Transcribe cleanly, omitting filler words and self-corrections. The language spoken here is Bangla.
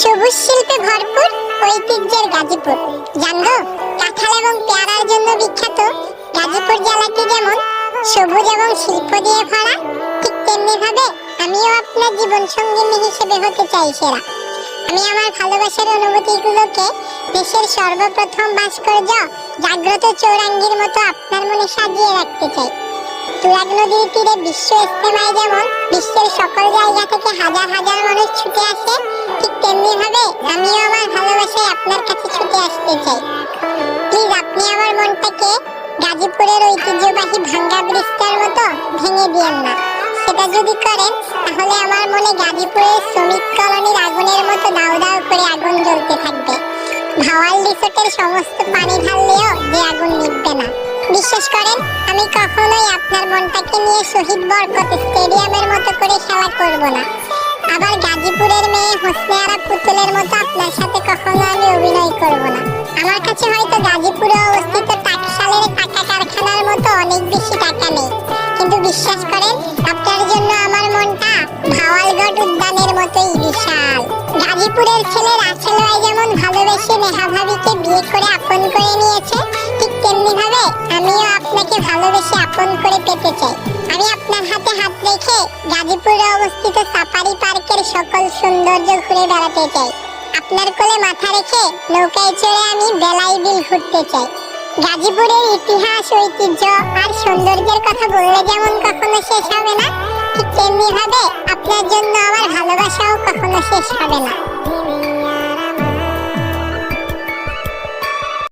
সবুজ শিল্পে ভরপুর ঐতিহ্যের গাজীপুর। জানলো কাঁঠাল এবং পেয়ারার জন্য বিখ্যাত গাজীপুর জেলাটি যেমন সবুজ এবং শিল্প দিয়ে ভরা, ঠিক তেমনি ভাবে আমিও আপনার জীবন সঙ্গিনী হিসেবে হতে চাই সেরা। আমি আমার ভালোবাসার অনুভূতিগুলোকে দেশের সর্বপ্রথম ভাস্কর্য জাগ্রত চৌরাঙ্গীর মতো আপনার মনে সাজিয়ে রাখতে চাই। তুরাগ নদীর তীরে বিশ্ব ইজতেমায় যেমন বিশ্বের সকল জায়গা থেকে হাজার হাজার মানুষ ছুটে আসে, ঠিক তেমনি ভাবে আমিও আমার ভালোবাসায় আপনার কাছে ছুটে আসতে চাই। প্লিজ আপনি আমার মনটাকে গাজীপুরের ঐতিহ্যবাহী ভাঙ্গা ব্রিজটার মতো ভেঙে দিয়েন না। সেটা যদি করেন তাহলে আমার মনে গাজীপুরের শ্রমিক কলোনির আগুনের মতো দাউ দাউ করে আগুন জ্বলতে থাকবে। ভাওয়াল রিসোর্টের সমস্ত পানি ঢাললেও যে আগুন নিভবে না। বিশ্বাস করেন, আমি কখনোই আপনার মনটাকে নিয়ে শহীদ বরকত স্টেডিয়ামের মতো করে খেলা করব না। আবার গাজীপুরের মেয়ে হোসনে আরা পুতুলের মতো আপনার সাথে কখনো আমি অভিনয় করব না। আমার কাছে হয়তো গাজীপুরে অবস্থিত টাকশালের টাকা কারখানার মতো অনেক বেশি টাকা নেই, কিন্তু বিশ্বাস করেন আপনার জন্য আমার মনটা ভাওয়ালগড় উদ্যানের মতোই বিশাল। গাজীপুরের ছেলে রাসেল ভাই যেমন ভালোবেসে নেহা ভাবিকে বিয়ে করে আপন করে নিয়েছে, ঠিক তেমনি ভাবে আমিও আপনাকে ভালোবেসে আপন করে পেতে চাই। আমি আপনার হাতে হাত রেখে গাজীপুরে অবস্থিত সাফারি পার্কের সকল সৌন্দর্য ঘুরে বেড়াতে চাই। আপনার কোলে মাথা রেখে নৌকায় চড়ে আমি বেলাই বিল ঘুরতে চাই। গাজীপুরের ইতিহাস, ঐতিহ্য আর সৌন্দর্যের কথা বললে যেমন কখনো শেষ হবে না, ঠিক তেমনি ভাবে আপনার জন্য আমার ভালোবাসাও কখনো শেষ হবে না।